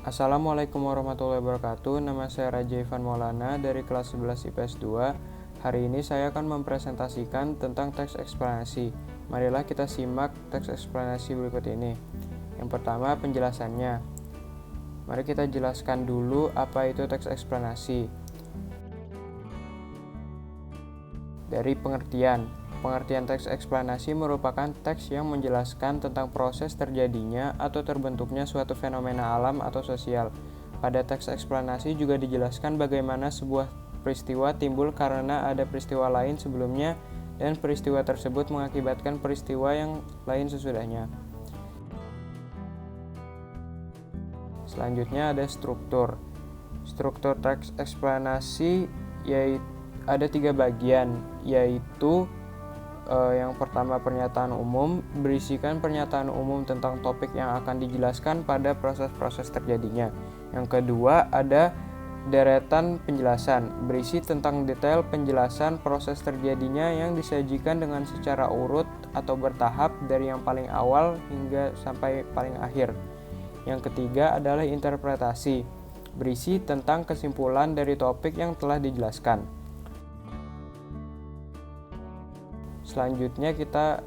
Assalamualaikum warahmatullahi wabarakatuh. Nama saya Raja Ivan Maulana dari kelas 11 IPS 2. Hari ini saya akan mempresentasikan tentang teks eksplanasi. Marilah kita simak teks eksplanasi berikut ini. Yang pertama, penjelasannya. Mari kita jelaskan dulu apa itu teks eksplanasi. Dari pengertian. Pengertian teks eksplanasi merupakan teks yang menjelaskan tentang proses terjadinya atau terbentuknya suatu fenomena alam atau sosial. Pada teks eksplanasi juga dijelaskan bagaimana sebuah peristiwa timbul karena ada peristiwa lain sebelumnya dan peristiwa tersebut mengakibatkan peristiwa yang lain sesudahnya. Selanjutnya ada struktur. Struktur teks eksplanasi ada 3 bagian, yaitu yang pertama pernyataan umum, berisikan pernyataan umum tentang topik yang akan dijelaskan pada proses-proses terjadinya. Yang kedua ada deretan penjelasan, berisi tentang detail penjelasan proses terjadinya yang disajikan dengan secara urut atau bertahap dari yang paling awal hingga sampai paling akhir. Yang ketiga adalah interpretasi, berisi tentang kesimpulan dari topik yang telah dijelaskan. Selanjutnya kita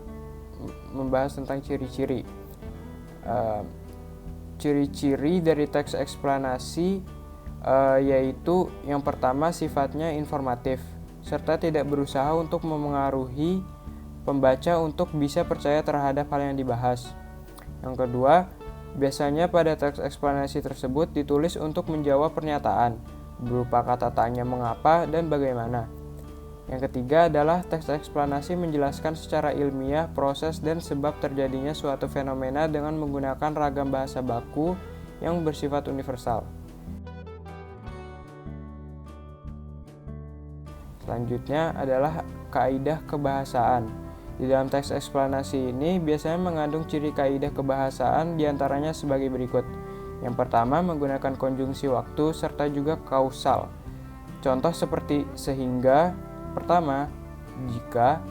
membahas tentang ciri-ciri. Ciri-ciri dari teks eksplanasi yaitu yang pertama sifatnya informatif, serta tidak berusaha untuk memengaruhi pembaca untuk bisa percaya terhadap hal yang dibahas. Yang kedua, biasanya pada teks eksplanasi tersebut ditulis untuk menjawab pernyataan, berupa kata tanya mengapa dan bagaimana. Yang ketiga adalah teks eksplanasi menjelaskan secara ilmiah proses dan sebab terjadinya suatu fenomena dengan menggunakan ragam bahasa baku yang bersifat universal. Selanjutnya adalah kaidah kebahasaan. Di dalam teks eksplanasi ini biasanya mengandung ciri kaidah kebahasaan diantaranya sebagai berikut. Yang pertama menggunakan konjungsi waktu serta juga kausal. Contoh seperti sehingga, pertama, jika,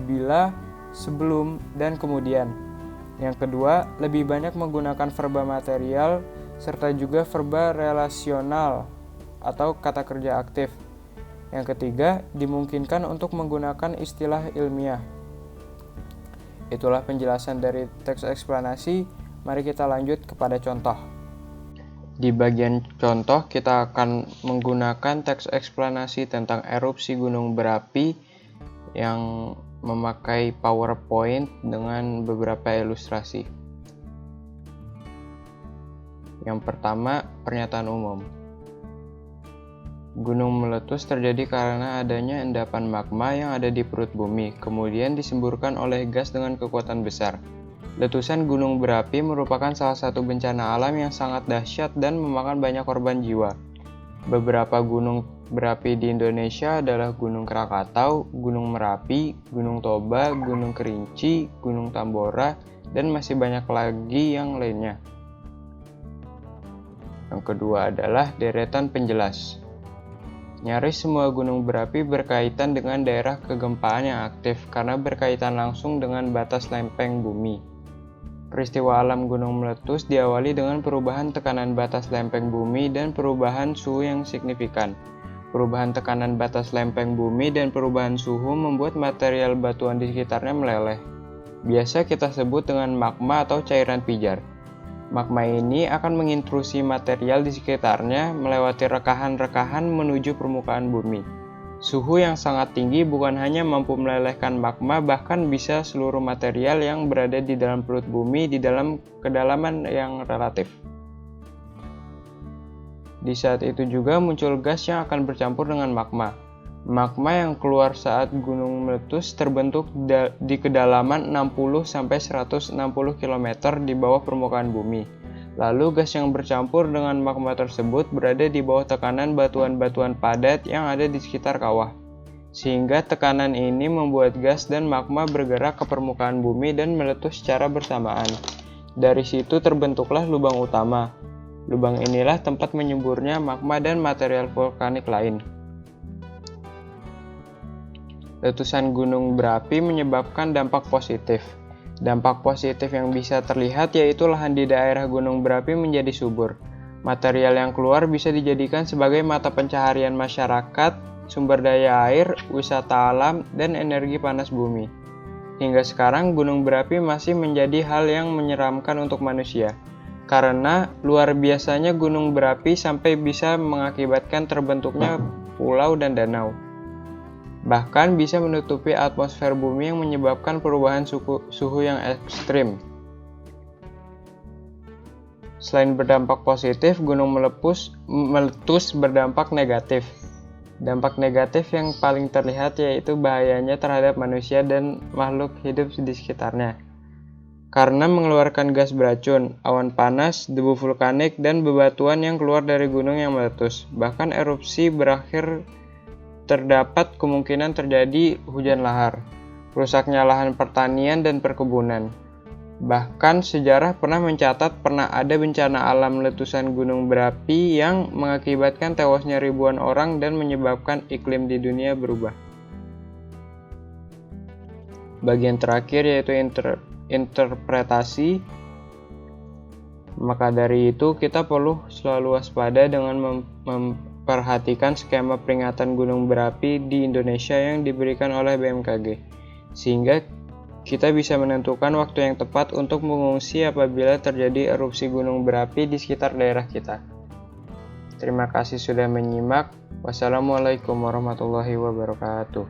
bila, sebelum, dan kemudian. Yang kedua, lebih banyak menggunakan verba material serta juga verba relasional atau kata kerja aktif. Yang ketiga, dimungkinkan untuk menggunakan istilah ilmiah. Itulah penjelasan dari teks eksplanasi. Mari kita lanjut kepada contoh. Di bagian contoh kita akan menggunakan teks eksplanasi tentang erupsi gunung berapi yang memakai PowerPoint dengan beberapa ilustrasi. Yang pertama, pernyataan umum. Gunung meletus terjadi karena adanya endapan magma yang ada di perut bumi, kemudian disemburkan oleh gas dengan kekuatan besar. Letusan gunung berapi merupakan salah satu bencana alam yang sangat dahsyat dan memakan banyak korban jiwa. Beberapa gunung berapi di Indonesia adalah Gunung Krakatau, Gunung Merapi, Gunung Toba, Gunung Kerinci, Gunung Tambora, dan masih banyak lagi yang lainnya. Yang kedua adalah deretan penjelas. Nyaris semua gunung berapi berkaitan dengan daerah kegempaan yang aktif karena berkaitan langsung dengan batas lempeng bumi. Peristiwa alam gunung meletus diawali dengan perubahan tekanan batas lempeng bumi dan perubahan suhu yang signifikan. Perubahan tekanan batas lempeng bumi dan perubahan suhu membuat material batuan di sekitarnya meleleh. Biasa kita sebut dengan magma atau cairan pijar. Magma ini akan mengintrusi material di sekitarnya melewati rekahan-rekahan menuju permukaan bumi. Suhu yang sangat tinggi bukan hanya mampu melelehkan magma, bahkan bisa seluruh material yang berada di dalam perut bumi di dalam kedalaman yang relatif. Di saat itu juga muncul gas yang akan bercampur dengan magma. Magma yang keluar saat gunung meletus terbentuk di kedalaman 60-160 km di bawah permukaan bumi. Lalu gas yang bercampur dengan magma tersebut berada di bawah tekanan batuan-batuan padat yang ada di sekitar kawah. Sehingga tekanan ini membuat gas dan magma bergerak ke permukaan bumi dan meletus secara bersamaan. Dari situ terbentuklah lubang utama. Lubang inilah tempat menyemburnya magma dan material vulkanik lain. Letusan gunung berapi menyebabkan dampak positif. Dampak positif yang bisa terlihat yaitu lahan di daerah gunung berapi menjadi subur. Material yang keluar bisa dijadikan sebagai mata pencaharian masyarakat, sumber daya air, wisata alam, dan energi panas bumi. Hingga sekarang, gunung berapi masih menjadi hal yang menyeramkan untuk manusia, karena luar biasanya gunung berapi sampai bisa mengakibatkan terbentuknya pulau dan danau. Bahkan bisa menutupi atmosfer bumi yang menyebabkan perubahan suhu yang ekstrim. Selain berdampak positif, gunung meletus berdampak negatif. Dampak negatif yang paling terlihat yaitu bahayanya terhadap manusia dan makhluk hidup di sekitarnya. Karena mengeluarkan gas beracun, awan panas, debu vulkanik, dan bebatuan yang keluar dari gunung yang meletus. Bahkan erupsi berakhir, terdapat kemungkinan terjadi hujan lahar, rusaknya lahan pertanian dan perkebunan. Bahkan sejarah pernah mencatat pernah ada bencana alam letusan gunung berapi yang mengakibatkan tewasnya ribuan orang dan menyebabkan iklim di dunia berubah. Bagian terakhir yaitu interpretasi. Maka dari itu kita perlu selalu waspada dengan memperhatikan skema peringatan gunung berapi di Indonesia yang diberikan oleh BMKG, sehingga kita bisa menentukan waktu yang tepat untuk mengungsi apabila terjadi erupsi gunung berapi di sekitar daerah kita. Terima kasih sudah menyimak. Wassalamualaikum warahmatullahi wabarakatuh.